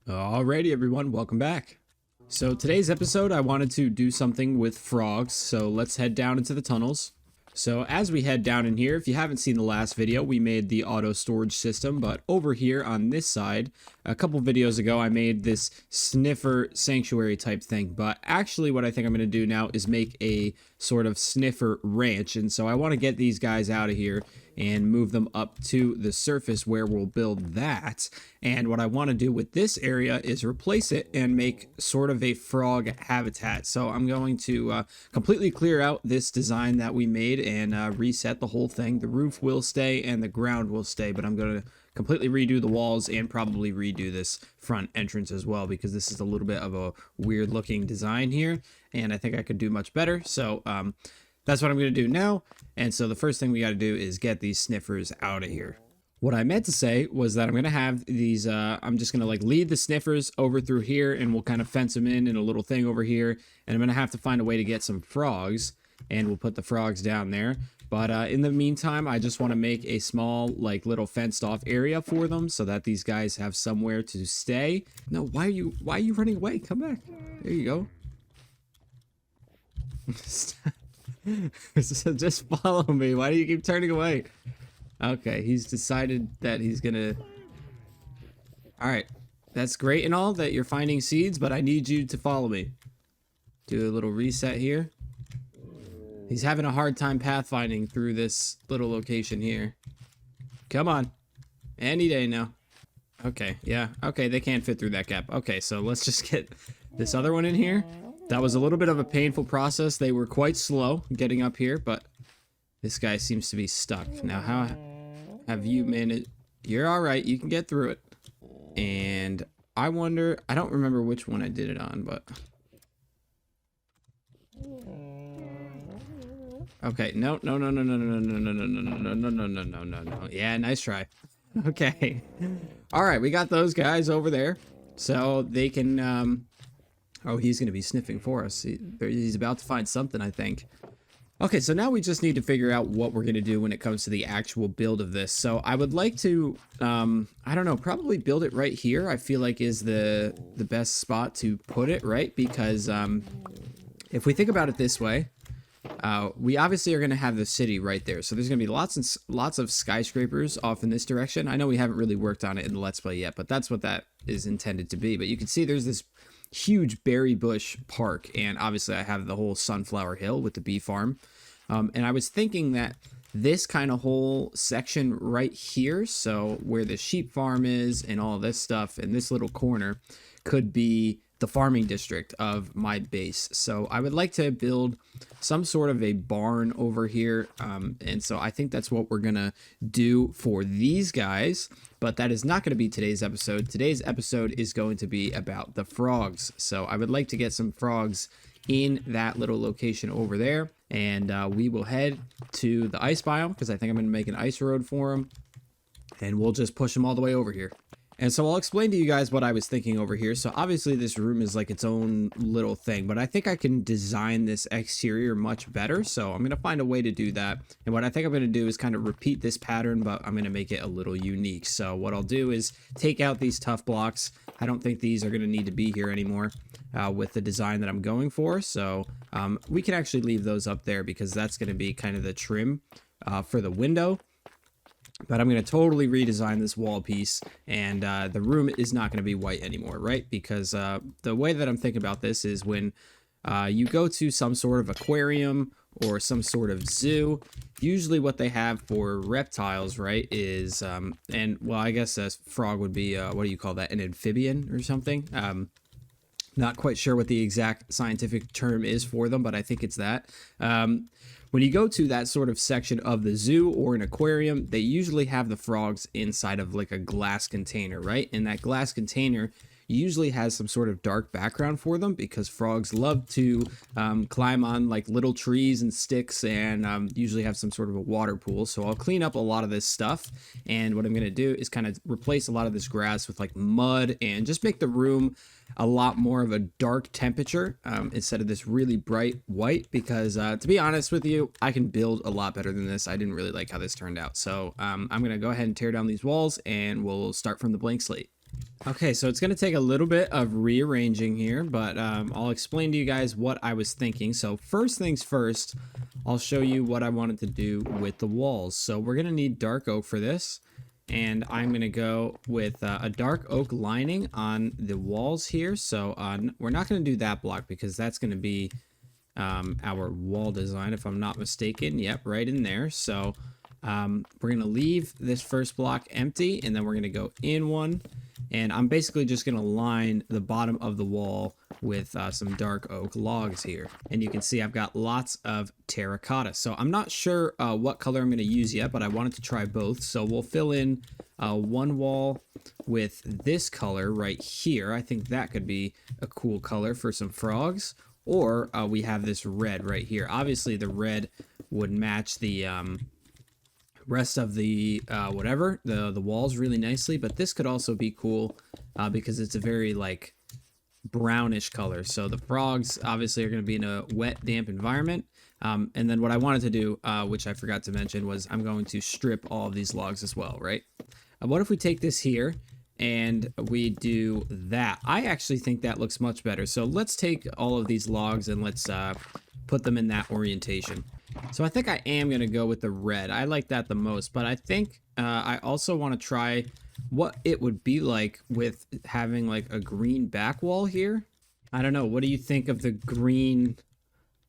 Alrighty, everyone, welcome back. So today's episode, I wanted to do something with frogs, so let's head down into the tunnels. So as we head down in here, if you haven't seen the last video, we made the auto storage system, but over here on this side, a couple videos ago, I made this sniffer sanctuary type thing, but actually what I think I'm going to do now is make a sort of sniffer ranch, and so I want to get these guys out of here and move them up to the surface where we'll build that. And what I want to do with this area is replace it and make sort of a frog habitat. So I'm going to completely clear out this design that we made and reset the whole thing. The roof will stay and the ground will stay, but I'm going to completely redo the walls and probably redo this front entrance as well, because this is a little bit of a weird looking design here and I think I could do much better. So that's what I'm going to do now. And so the first thing we got to do is get these sniffers out of here. What I meant to say was that I'm going to have these, I'm just going to like lead the sniffers over through here and we'll kind of fence them in a little thing over here. And I'm going to have to find a way to get some frogs and we'll put the frogs down there. But in the meantime, I just want to make a small, like, little fenced off area for them so that these guys have somewhere to stay. No, why are you running away? Come back. There you go. Just follow me. Why do you keep turning away? Okay, he's decided that he's gonna... Alright, that's great and all that you're finding seeds, but I need you to follow me. Do a little reset here. He's having a hard time pathfinding through this little location here. Come on. Any day now. Okay, yeah. Okay, they can't fit through that gap. Okay, so let's just get this other one in here. That was a little bit of a painful process. They were quite slow getting up here, but this guy seems to be stuck. Now, how have you managed? You're all right. You can get through it. And I wonder, I don't remember which one I did it on, but... Okay, no. Yeah, nice try. Okay. All right, we got those guys over there. So they can, oh, he's going to be sniffing for us. He's about to find something, I think. Okay, so now we just need to figure out what we're going to do when it comes to the actual build of this. So I would like to, I don't know, probably build it right here. I feel like is the best spot to put it, right? Because if we think about it this way, we obviously are going to have the city right there. So there's going to be lots of skyscrapers off in this direction. I know we haven't really worked on it in the Let's Play yet, but that's what that is intended to be. But you can see there's this huge berry bush park, and obviously I have the whole Sunflower Hill with the bee farm. And I was thinking that this kind of whole section right here, so where the sheep farm is and all this stuff, and this little corner could be the farming district of my base. So I would like to build some sort of a barn over here. And so I think that's what we're gonna do for these guys, but that is not gonna be today's episode. Today's episode is going to be about the frogs. So I would like to get some frogs in that little location over there. And we will head to the ice biome because I think I'm gonna make an ice road for them. And we'll just push them all the way over here. And so I'll explain to you guys what I was thinking over here. So obviously this room is like its own little thing, but I think I can design this exterior much better. So I'm going to find a way to do that. And what I think I'm going to do is kind of repeat this pattern, but I'm going to make it a little unique. So what I'll do is take out these tough blocks. I don't think these are going to need to be here anymore with the design that I'm going for. So we can actually leave those up there because that's going to be kind of the trim for the window. But I'm going to totally redesign this wall piece, and the room is not going to be white anymore, right? Because the way that I'm thinking about this is when you go to some sort of aquarium or some sort of zoo, usually what they have for reptiles, right, is, and well, I guess a frog would be, what do you call that, an amphibian or something? Not quite sure what the exact scientific term is for them, but I think it's that. When you go to that sort of section of the zoo or an aquarium, they usually have the frogs inside of like a glass container, right? And that glass container usually has some sort of dark background for them because frogs love to climb on like little trees and sticks and usually have some sort of a water pool. So I'll clean up a lot of this stuff. And what I'm going to do is kind of replace a lot of this grass with like mud and just make the room a lot more of a dark temperature instead of this really bright white, because to be honest with you, I can build a lot better than this. I didn't really like how this turned out. So I'm going to go ahead and tear down these walls and we'll start from the blank slate. Okay, so it's going to take a little bit of rearranging here, but I'll explain to you guys what I was thinking. So first things first, I'll show you what I wanted to do with the walls. So we're going to need dark oak for this, and I'm going to go with a dark oak lining on the walls here. So we're not going to do that block because that's going to be our wall design, if I'm not mistaken. Yep, right in there. So we're going to leave this first block empty, and then we're going to go in one. And I'm basically just going to line the bottom of the wall with some dark oak logs here. And you can see I've got lots of terracotta. So I'm not sure what color I'm going to use yet, but I wanted to try both. So we'll fill in one wall with this color right here. I think that could be a cool color for some frogs. Or we have this red right here. Obviously the red would match the rest of the the walls really nicely, but this could also be cool because it's a very like brownish color. So the frogs obviously are going to be in a wet, damp environment. And then what I wanted to do, which I forgot to mention, was I'm going to strip all of these logs as well, right? What if we take this here and we do that? I actually think that looks much better. So let's take all of these logs and let's put them in that orientation. So I think I am going to go with the red. I like that the most, but I think I also want to try what it would be like with having like a green back wall here. I don't know. What do you think of the green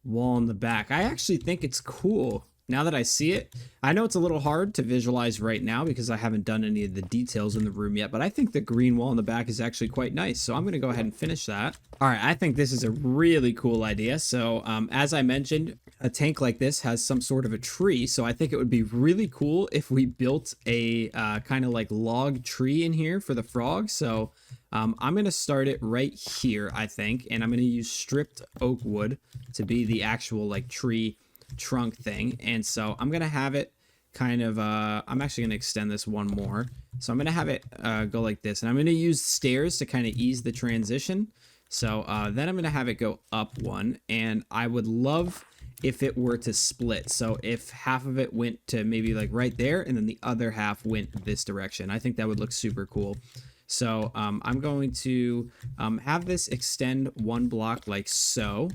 wall in the back? I actually think it's cool. Now that I see it, I know it's a little hard to visualize right now because I haven't done any of the details in the room yet, but I think the green wall in the back is actually quite nice. So I'm going to go ahead and finish that. All right, I think this is a really cool idea. So as I mentioned, a tank like this has some sort of a tree. So I think it would be really cool if we built a kind of like log tree in here for the frog. So I'm going to start it right here, I think, and I'm going to use stripped oak wood to be the actual like tree trunk thing. And so I'm gonna have it kind of I'm actually gonna extend this one more. So I'm gonna have it go like this, and I'm gonna use stairs to kind of ease the transition. So then I'm gonna have it go up one, and I would love if it were to split. So if half of it went to maybe like right there and then the other half went this direction, I think that would look super cool. So I'm going to have this extend one block like so.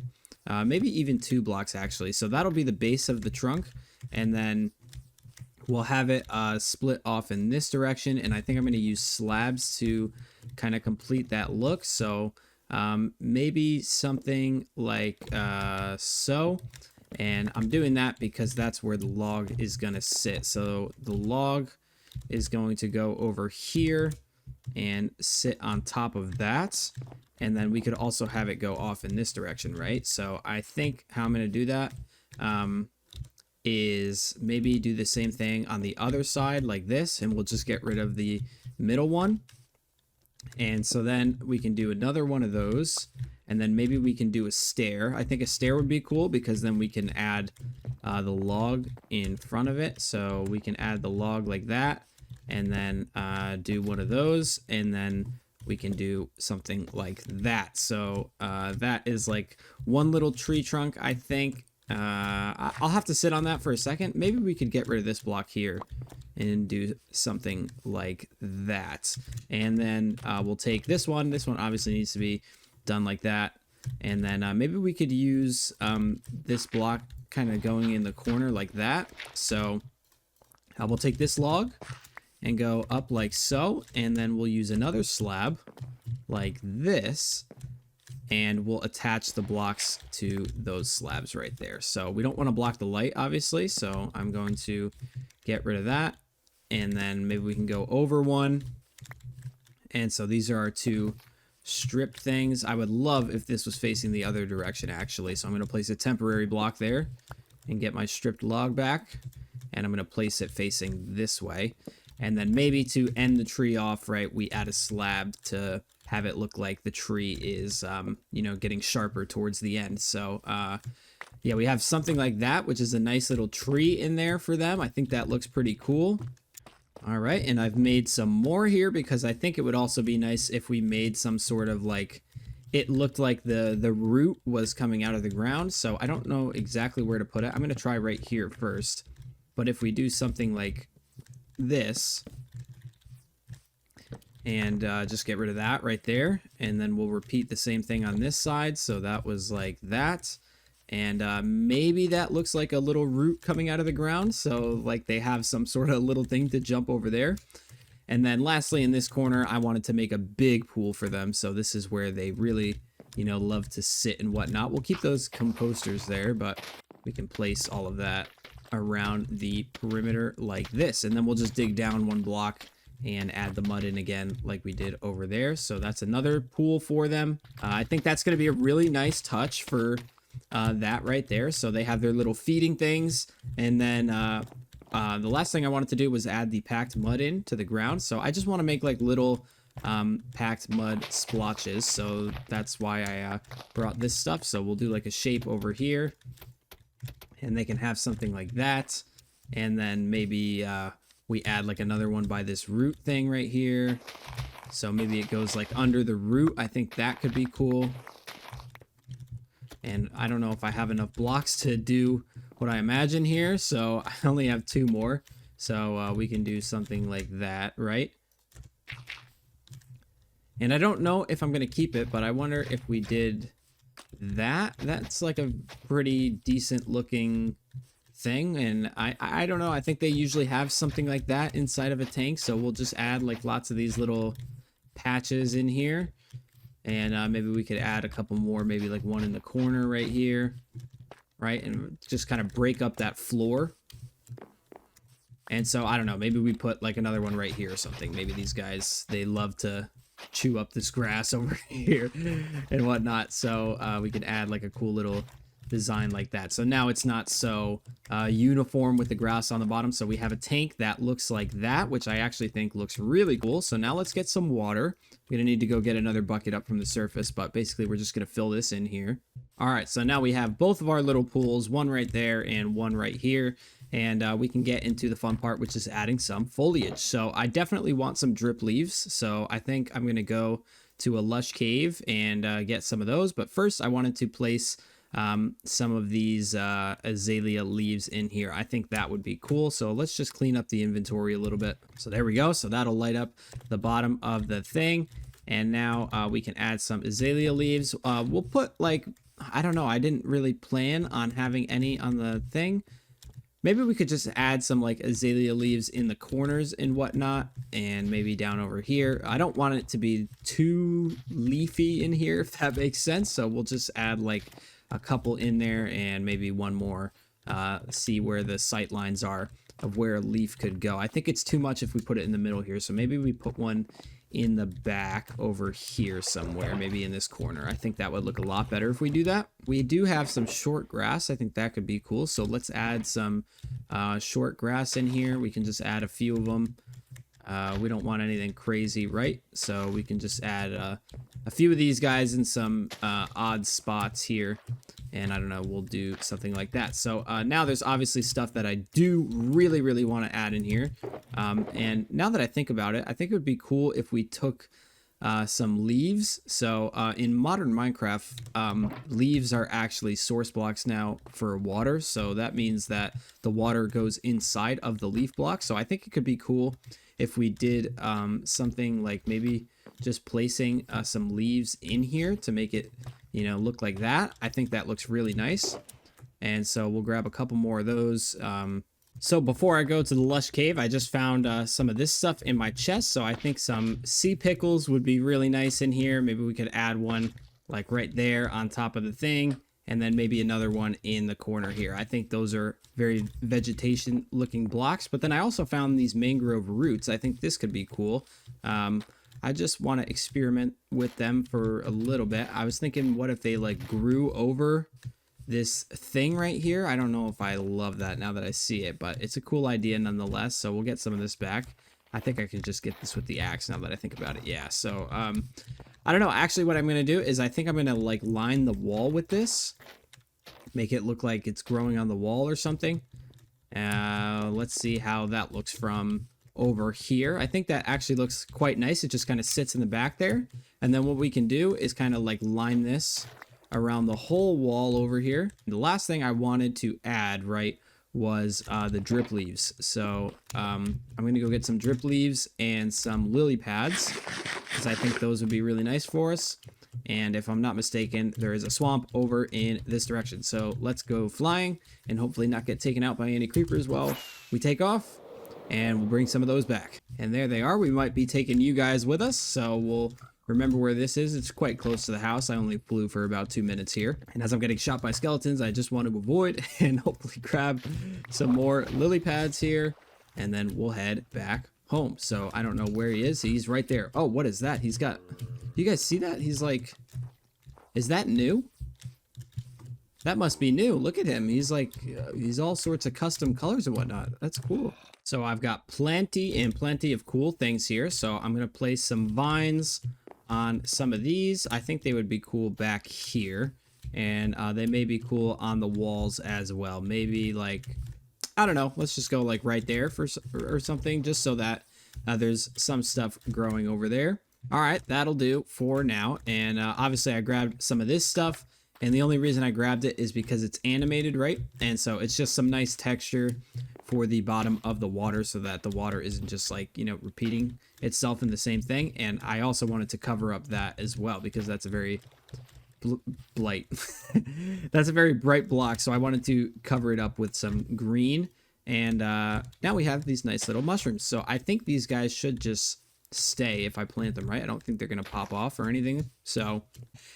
Maybe even 2 blocks actually. So that'll be the base of the trunk, and then we'll have it split off in this direction. And I think I'm going to use slabs to kind of complete that look. So maybe something like so. And I'm doing that because that's where the log is going to sit. So the log is going to go over here and sit on top of that. And then we could also have it go off in this direction, right? So I think how I'm going to do that is maybe do the same thing on the other side like this, and we'll just get rid of the middle one. And so then we can do another one of those, and then maybe we can do a stair. I think a stair would be cool because then we can add the log in front of it. So we can add the log like that, and then do one of those, and then we can do something like that. So that is like one little tree trunk, I think. I'll have to sit on that for a second. Maybe we could get rid of this block here and do something like that. And then we'll take this one. This one obviously needs to be done like that. And then maybe we could use this block kind of going in the corner like that. So we'll take this log and go up like so, and then we'll use another slab like this, and we'll attach the blocks to those slabs right there. So we don't want to block the light, obviously, so I'm going to get rid of that, and then maybe we can go over one. And so these are our 2 strip things. I would love if this was facing the other direction, actually. So I'm going to place a temporary block there and get my stripped log back, and I'm going to place it facing this way. And then maybe to end the tree off, right, we add a slab to have it look like the tree is, you know, getting sharper towards the end. So, yeah, we have something like that, which is a nice little tree in there for them. I think that looks pretty cool. All right, and I've made some more here because I think it would also be nice if we made some sort of like, it looked like the root was coming out of the ground. So I don't know exactly where to put it. I'm going to try right here first. But if we do something like this, and just get rid of that right there. And then we'll repeat the same thing on this side. So that was like that. And maybe that looks like a little root coming out of the ground. So like they have some sort of little thing to jump over there. And then lastly, in this corner, I wanted to make a big pool for them. So this is where they really, you know, love to sit and whatnot. We'll keep those composters there, but we can place all of that around the perimeter like this. And then we'll just dig down one block and add the mud in again like we did over there. So that's another pool for them. I think that's going to be a really nice touch for that right there. So they have their little feeding things. And then the last thing I wanted to do was add the packed mud in to the ground. So I just want to make like little packed mud splotches. So that's why I brought this stuff. So we'll do like a shape over here. And they can have something like that. And then maybe we add like another one by this root thing right here. So maybe it goes like under the root. I think that could be cool. And I don't know if I have enough blocks to do what I imagine here. So I only have 2 more. So we can do something like that, right? And I don't know if I'm going to keep it, but I wonder if we did that. That's like a pretty decent looking thing. And I don't know. I think they usually have something like that inside of a tank. So we'll just add like lots of these little patches in here. And maybe we could add a couple more, maybe like one in the corner right here, right? And just kind of break up that floor. And so, I don't know, maybe we put like another one right here or something. Maybe these guys, they love to chew up this grass over here and whatnot. So we could add like a cool little design like that. So now it's not so uniform with the grass on the bottom. So we have a tank that looks like that, which I actually think looks really cool. So now let's get some water. We're gonna need to go get another bucket up from the surface, but basically we're just gonna fill this in here. All right, so now we have both of our little pools, one right there and one right here. And we can get into the fun part, which is adding some foliage. So I definitely want some drip leaves. So I think I'm gonna go to a lush cave and get some of those. But first I wanted to place some of these azalea leaves in here. I think that would be cool. So let's just clean up the inventory a little bit. So there we go. So that'll light up the bottom of the thing. And now we can add some azalea leaves. We'll put like, I don't know, I didn't really plan on having any on the thing. Maybe we could just add some like azalea leaves in the corners and whatnot, and maybe down over here. I don't want it to be too leafy in here, if that makes sense. So we'll just add like a couple in there and maybe one more. See where the sight lines are of where a leaf could go. I think it's too much if we put it in the middle here. So maybe we put one in the back over here somewhere, maybe in this corner. I think that would look a lot better if we do that. We do have some short grass. I think that could be cool. So let's add some short grass in here. We can just add a few of them. We don't want anything crazy, right? So we can just add a few of these guys in some odd spots here. And I don't know, we'll do something like that. So now there's obviously stuff that I do really, really want to add in here. And now that I think about it, I think it would be cool if we took some leaves. So in modern Minecraft, leaves are actually source blocks now for water. So that means that the water goes inside of the leaf block. So I think it could be cool if we did something like maybe just placing some leaves in here to make it, you know, look like that. I think that looks really nice. And so we'll grab a couple more of those. So before I go to the lush cave, I just found some of this stuff in my chest. So I think some sea pickles would be really nice in here. Maybe we could add one like right there on top of the thing. And then maybe another one in the corner here. I think those are very vegetation looking blocks. But then I also found these mangrove roots. I think this could be cool. I just want to experiment with them for a little bit. I was thinking, what if they like grew over this thing right here? I don't know if I love that now that I see it, but it's a cool idea nonetheless. So we'll get some of this back. I think I could just get this with the axe now that I think about it. Yeah, so I don't know. Actually, what I'm going to do is I think I'm going to like line the wall with this. Make it look like it's growing on the wall or something. Let's see how that looks from over here. I think that actually looks quite nice. It just kind of sits in the back there. And then what we can do is kind of like line this around the whole wall over here. The last thing I wanted to add, right, was the drip leaves. So I'm gonna go get some drip leaves and some lily pads, because I think those would be really nice for us. And if I'm not mistaken, there is a swamp over in this direction. So let's go flying and hopefully not get taken out by any creepers while we take off. And we'll bring some of those back. And there they are. We might be taking you guys with us, so we'll remember where this is. It's quite close to the house. I only flew for about 2 minutes here. And as I'm getting shot by skeletons, I just want to avoid and hopefully grab some more lily pads here. And then we'll head back home. So I don't know where he is. He's right there. Oh, what is that? He's got... You guys see that? He's like... Is that new? That must be new. Look at him. He's like... he's all sorts of custom colors and whatnot. That's cool. So I've got plenty and plenty of cool things here. So I'm going to place some vines on some of these. I think they would be cool back here. And they may be cool on the walls as well. Maybe like, I don't know. Let's just go like right there or something. Just so that there's some stuff growing over there. All right, that'll do for now. And obviously I grabbed some of this stuff. And the only reason I grabbed it is because it's animated, right? And so it's just some nice texture for the bottom of the water so that the water isn't just like, you know, repeating itself in the same thing. And I also wanted to cover up that as well because that's a very that's a very bright block. So I wanted to cover it up with some green. And now we have these nice little mushrooms. So I think these guys should just stay if I plant them right. I don't think they're gonna pop off or anything. So,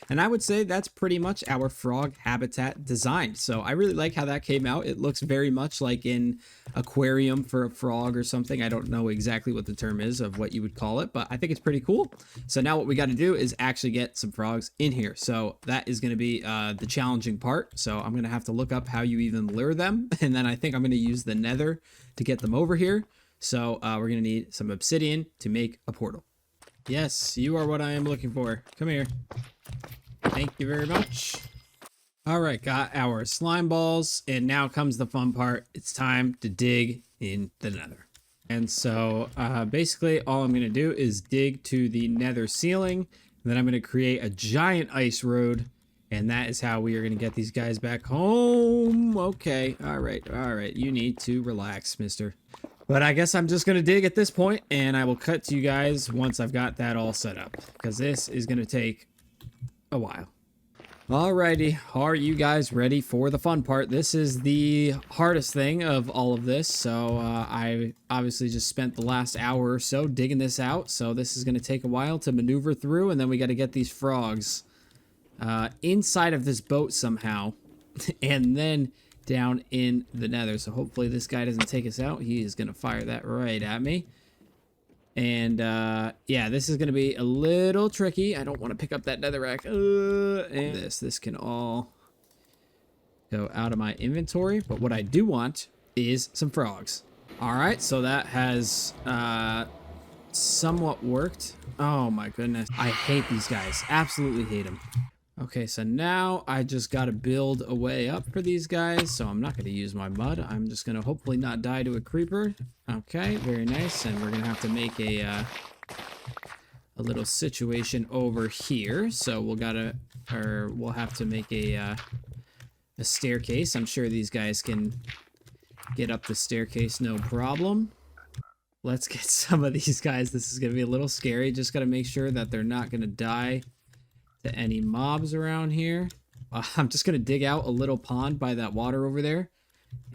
and I would say that's pretty much our frog habitat designed. So I really like how that came out. It looks very much like an aquarium for a frog or something. I don't know exactly what the term is of what you would call it, but I think it's pretty cool. So now what we got to do is actually get some frogs in here. So that is going to be the challenging part. So I'm going to have to look up how you even lure them. And then I think I'm going to use the nether to get them over here. So we're going to need some obsidian to make a portal. Yes, you are what I am looking for. Come here. Thank you very much. All right, got our slime balls. And now comes the fun part. It's time to dig in the nether. And so basically all I'm going to do is dig to the nether ceiling. And then I'm going to create a giant ice road. And that is how we are going to get these guys back home. Okay. All right. All right. You need to relax, mister. But I guess I'm just going to dig at this point, and I will cut to you guys once I've got that all set up, because this is going to take a while. Alrighty, are you guys ready for the fun part? This is the hardest thing of all of this, so I obviously just spent the last hour or so digging this out, so this is going to take a while to maneuver through, and then we got to get these frogs inside of this boat somehow, and then down in the nether. So hopefully this guy doesn't take us out. He is going to fire that right at me. And yeah, this is going to be a little tricky. I don't want to pick up that netherrack. And this can all go out of my inventory. But what I do want is some frogs. All right, so that has somewhat worked. Oh my goodness. I hate these guys. Absolutely hate them. Okay, so now I just got to build a way up for these guys. So I'm not going to use my mud. I'm just going to hopefully not die to a creeper. Okay, very nice. And we're going to have to make a little situation over here. So we'll have to make a staircase. I'm sure these guys can get up the staircase, no problem. Let's get some of these guys. This is going to be a little scary. Just got to make sure that they're not going to die to any mobs around here. I'm just gonna dig out a little pond by that water over there,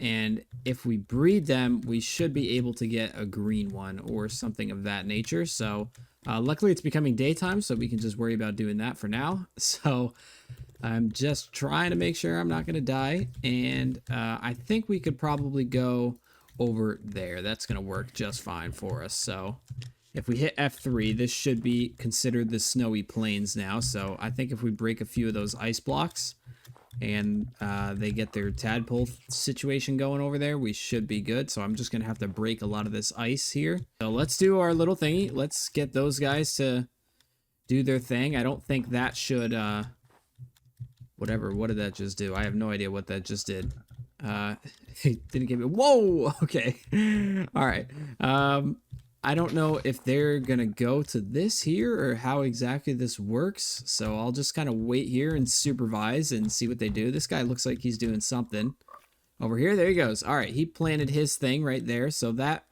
and if we breed them we should be able to get a green one or something of that nature. So luckily it's becoming daytime, so we can just worry about doing that for now. So I'm just trying to make sure I'm not gonna die, and I think we could probably go over there. That's gonna work just fine for us. So if we hit F3, this should be considered the snowy plains now. So I think if we break a few of those ice blocks and they get their tadpole situation going over there, we should be good. So I'm just going to have to break a lot of this ice here. So let's do our little thingy. Let's get those guys to do their thing. I don't think that should... whatever. What did that just do? I have no idea what that just did. It didn't give me... Whoa! Okay. All right. I don't know if they're gonna go to this here or how exactly this works, so I'll just kind of wait here and supervise and see what they do. This guy looks like he's doing something. Over here, there he goes. All right, he planted his thing right there, so that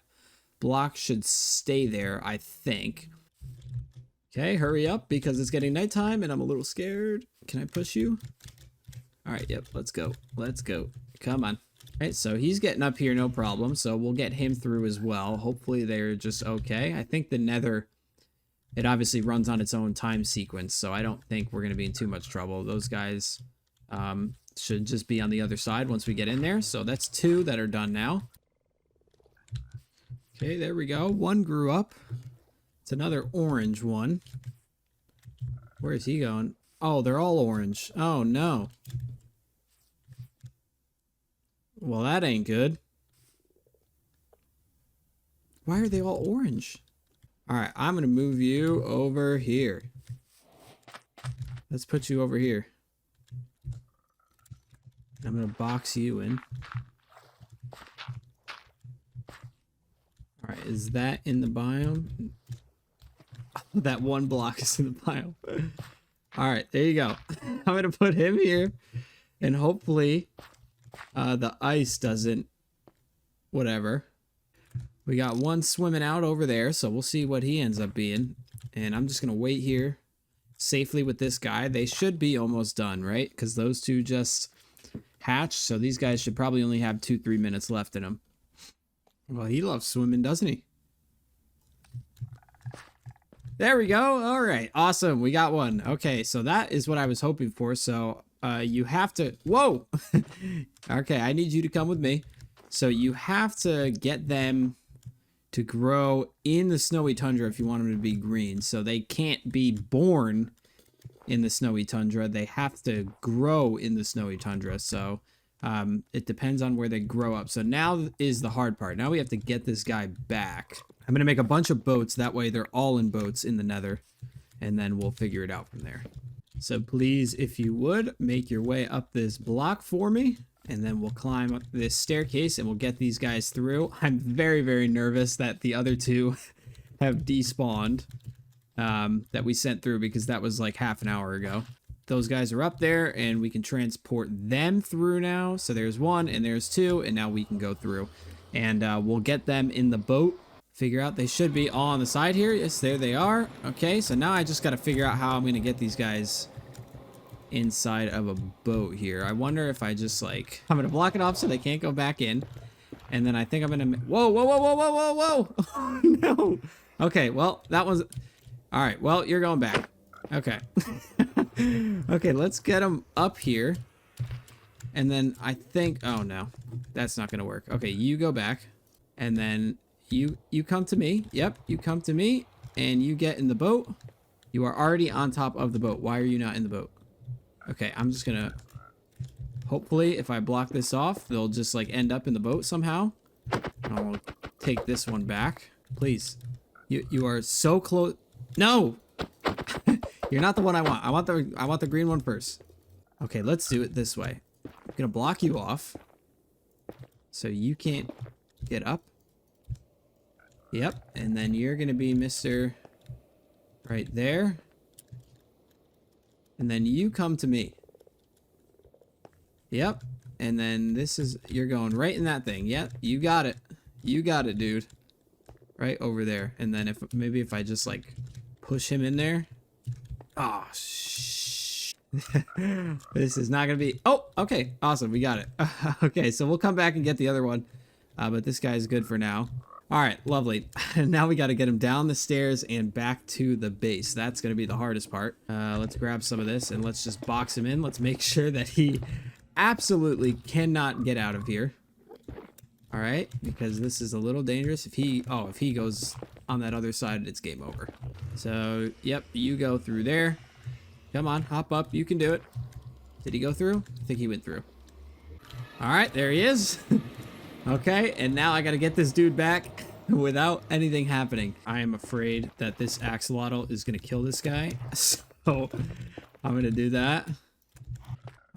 block should stay there, I think. Okay, hurry up because it's getting nighttime and I'm a little scared. Can I push you? All right, yep, let's go. Let's go. Come on. All right, so he's getting up here, no problem. So we'll get him through as well. Hopefully they're just okay. I think the Nether, it obviously runs on its own time sequence, so I don't think we're going to be in too much trouble. Those guys should just be on the other side once we get in there. So that's 2 that are done now. Okay, there we go. 1 grew up. It's another orange one. Where is he going? Oh, they're all orange. Oh, no. Well, that ain't good. Why are they all orange? All right, I'm going to move you over here. Let's put you over here. I'm going to box you in. All right, is that in the biome? That 1 block is in the biome. All right, there you go. I'm going to put him here. And hopefully the ice doesn't... Whatever. We got 1 swimming out over there, so we'll see what he ends up being. And I'm just going to wait here safely with this guy. They should be almost done, right? Because those 2 just hatched, so these guys should probably only have 2-3 minutes left in them. Well, he loves swimming, doesn't he? There we go. All right, awesome. We got 1. Okay, so that is what I was hoping for. So you have to... Whoa! Okay, I need you to come with me. So you have to get them to grow in the snowy tundra if you want them to be green. So they can't be born in the snowy tundra. They have to grow in the snowy tundra. So it depends on where they grow up. So now is the hard part. Now we have to get this guy back. I'm going to make a bunch of boats. That way they're all in boats in the Nether. And then we'll figure it out from there. So please, if you would, make your way up this block for me. And then we'll climb up this staircase and we'll get these guys through. I'm very, very nervous that the other 2 have despawned that we sent through because that was like half an hour ago. Those guys are up there and we can transport them through now. So there's 1 and there's 2 and now we can go through. And we'll get them in the boat. Figure out they should be all on the side here. Yes, there they are. Okay, so now I just got to figure out how I'm going to get these guys inside of a boat here. I wonder if I just like... I'm going to block it off so they can't go back in. And then I think I'm going to... Whoa, whoa, whoa, whoa, whoa, whoa, whoa! Oh, no! Okay, well, that was... All right, well, you're going back. Okay. Okay, let's get them up here. And then I think... Oh, no. That's not going to work. Okay, you go back. And then you come to me. Yep, you come to me. And you get in the boat. You are already on top of the boat. Why are you not in the boat? Okay, I'm just gonna... Hopefully, if I block this off, they'll just, like, end up in the boat somehow. I'll take this one back. Please. You are so close... No! You're not the one I want. I want the green one first. Okay, let's do it this way. I'm gonna block you off. So you can't get up. Yep, and then you're gonna be Mr. Right there. And then you come to me. Yep. And then this is, you're going right in that thing. Yep, you got it. You got it, dude. Right over there. And then maybe if I just like push him in there. Oh, shh. This is not gonna be, oh, okay, awesome, we got it. Okay, so we'll come back and get the other one. But this guy's good for now. All right, lovely. Now we got to get him down the stairs and back to the base. That's going to be the hardest part. Let's grab some of this and let's just box him in. Let's make sure that he absolutely cannot get out of here. All right, because this is a little dangerous. If he goes on that other side, it's game over. So, yep, you go through there. Come on, hop up. You can do it. Did he go through? I think he went through. All right, there he is. Okay, and now I gotta get this dude back without anything happening. I am afraid that this axolotl is gonna kill this guy, so I'm gonna do that.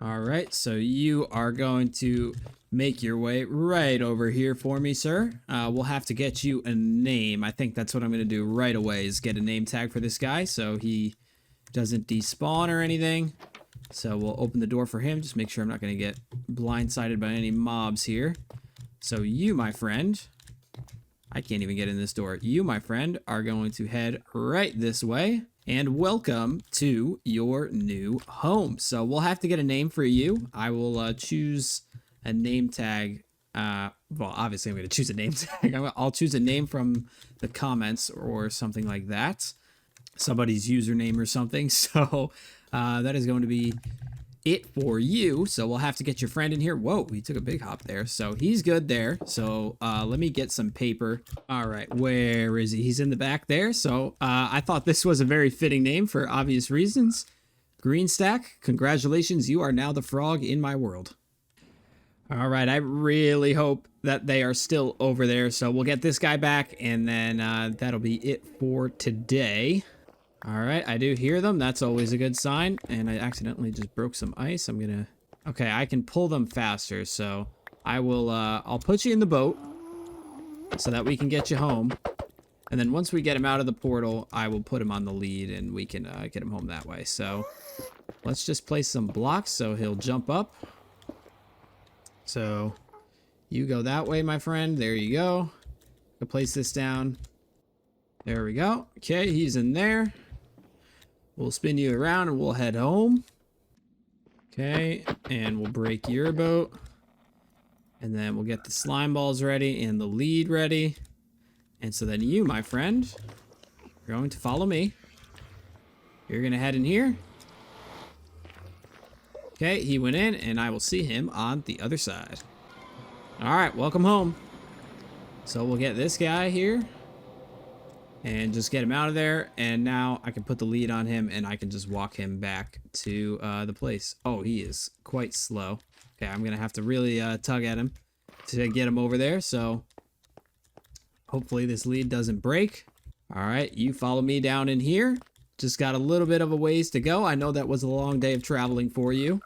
All right, so you are going to make your way right over here for me, sir. We'll have to get you a name. I think that's what I'm gonna do right away, is get a name tag for this guy so he doesn't despawn or anything. So we'll open the door for him. Just make sure I'm not going to get blindsided by any mobs here. So you, my friend, I can't even get in this door. You, my friend, are going to head right this way. And welcome to your new home. So we'll have to get a name for you. I will choose a name tag. Well, obviously I'm going to choose a name tag. I'll choose a name from the comments or something like that. Somebody's username or something. So that is going to be it for you. So we'll have to get your friend in here. Whoa, he took a big hop there. So he's good there. So let me get some paper. All right, where is he? He's in the back there. So I thought this was a very fitting name for obvious reasons. Green Stack, congratulations. You are now the frog in my world. All right, I really hope that they are still over there. So we'll get this guy back, and then that'll be it for today. All right, I do hear them. That's always a good sign. And I accidentally just broke some ice. I'm gonna... Okay, I can pull them faster, so I will, I'll put you in the boat so that we can get you home. And then once we get him out of the portal, I will put him on the lead and we can get him home that way. So let's just place some blocks so he'll jump up. So you go that way, my friend. There you go. I'll place this down. There we go. Okay, he's in there. We'll spin you around and we'll head home. Okay, and we'll break your boat. And then we'll get the slime balls ready and the lead ready. And so then you, my friend, are going to follow me. You're going to head in here. Okay, he went in and I will see him on the other side. All right, welcome home. So we'll get this guy here. And just get him out of there. And now I can put the lead on him and I can just walk him back to the place. Oh, he is quite slow. Okay, I'm going to have to really tug at him to get him over there. So hopefully this lead doesn't break. All right, you follow me down in here. Just got a little bit of a ways to go. I know that was a long day of traveling for you.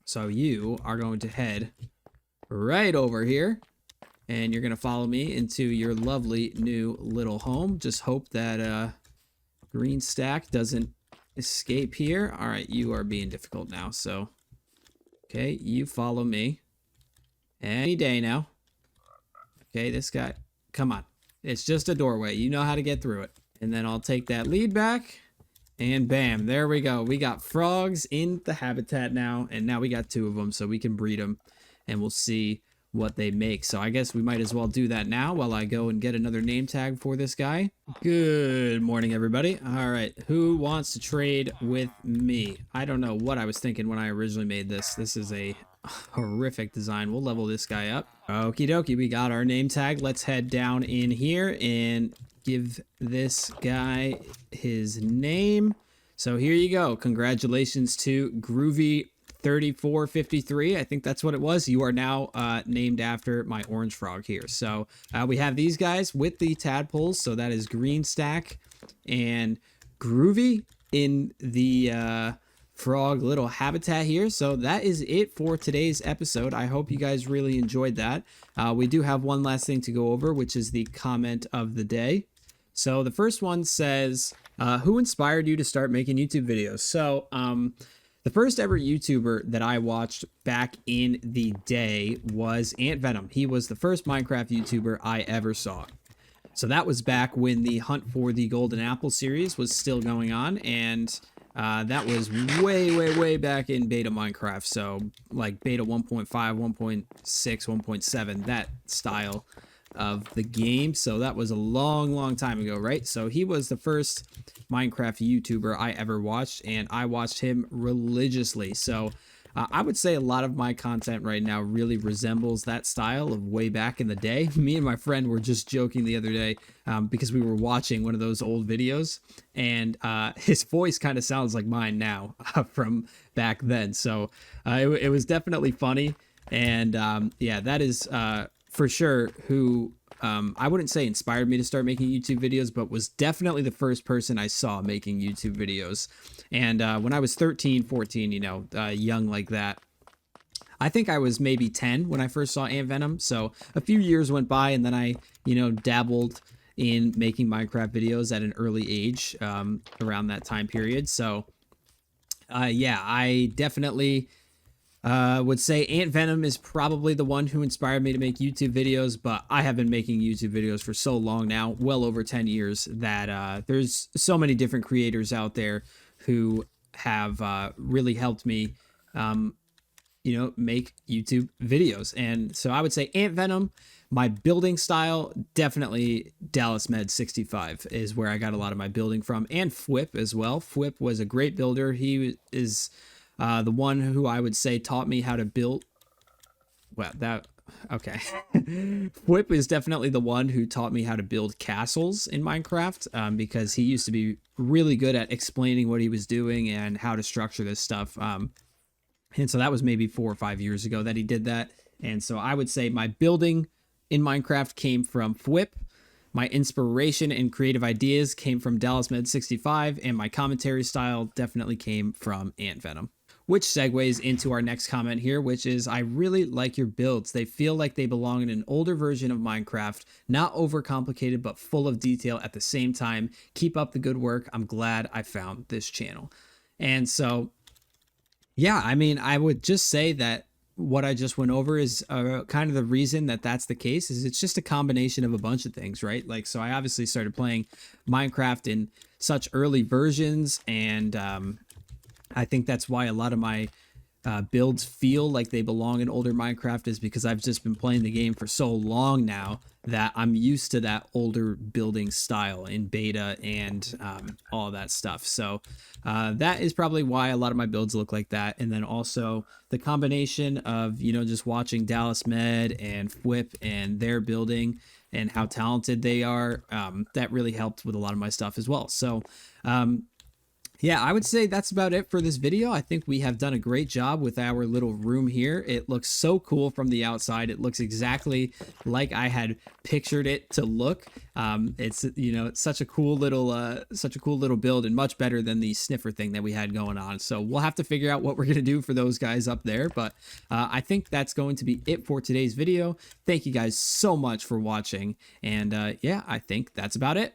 So you are going to head right over here. And you're going to follow me into your lovely new little home. Just hope that Green Stack doesn't escape here. All right, you are being difficult now. So, okay, you follow me. Any day now. Okay, this guy, come on. It's just a doorway. You know how to get through it. And then I'll take that lead back. And bam, there we go. We got frogs in the habitat now. And now we got 2 of them, so we can breed them. And we'll see what they make. So I guess we might as well do that now while I go and get another name tag for this guy. Good morning, everybody. All right, who wants to trade with me? I don't know what I was thinking when I originally made this. This is a horrific design. We'll level this guy up. Okie dokie, we got our name tag. Let's head down in here and give this guy his name. So here you go. Congratulations to Groovy 3453. I think that's what it was. You are now named after my orange frog here. So we have these guys with the tadpoles. So that is Green Stack and Groovy in the frog little habitat here. So that is it for today's episode. I hope you guys really enjoyed that. We do have one last thing to go over, which is the comment of the day. So the first one says, who inspired you to start making YouTube videos? So the first ever YouTuber that I watched back in the day was Ant Venom. He was the first Minecraft YouTuber I ever saw. So that was back when the Hunt for the Golden Apple series was still going on, and that was way back in beta Minecraft. So like beta 1.5, 1.6, 1.7, that style of the game. So that was a long time ago, right? So he was the first Minecraft YouTuber I ever watched, and I watched him religiously. So I would say a lot of my content right now really resembles that style of way back in the day. Me and my friend were just joking the other day because we were watching one of those old videos, and his voice kind of sounds like mine now from back then. So it was definitely funny, and yeah, that is for sure who I wouldn't say inspired me to start making YouTube videos, but was definitely the first person I saw making YouTube videos. And when I was 13, 14, you know, young like that, I think I was maybe 10 when I first saw Ant Venom. So a few years went by, and then I, you know, dabbled in making Minecraft videos at an early age around that time period. So Yeah, I definitely would say Ant Venom is probably the one who inspired me to make YouTube videos, but I have been making YouTube videos for so long now, well over 10 years, that there's so many different creators out there who have really helped me, make YouTube videos. And so I would say Ant Venom. My building style, definitely Dallas Med 65 is where I got a lot of my building from, and Fwip as well. Fwip was a great builder. He is the one who I would say taught me how to build. Well, that okay. Fwip is definitely the one who taught me how to build castles in Minecraft, because he used to be really good at explaining what he was doing and how to structure this stuff. And so that was maybe 4 or 5 years ago that he did that. And so I would say my building in Minecraft came from Fwip. My inspiration and creative ideas came from Dallas Med 65, and my commentary style definitely came from Ant Venom. Which segues into our next comment here, which is, I really like your builds. They feel like they belong in an older version of Minecraft, not overcomplicated, but full of detail at the same time. Keep up the good work. I'm glad I found this channel. And so, yeah, I mean, I would just say that what I just went over is kind of the reason that that's the case is it's just a combination of a bunch of things, right? Like, so I obviously started playing Minecraft in such early versions, and I think that's why a lot of my builds feel like they belong in older Minecraft, is because I've just been playing the game for so long now that I'm used to that older building style in beta and all that stuff. So that is probably why a lot of my builds look like that. And then also the combination of, just watching Dallas Med and Fwip and their building and how talented they are, that really helped with a lot of my stuff as well. So yeah, I would say that's about it for this video. I think we have done a great job with our little room here. It looks so cool from the outside. It looks exactly like I had pictured it to look. It's it's such a cool little build, and much better than the sniffer thing that we had going on. So we'll have to figure out what we're gonna do for those guys up there. But I think that's going to be it for today's video. Thank you guys so much for watching, and yeah, I think that's about it.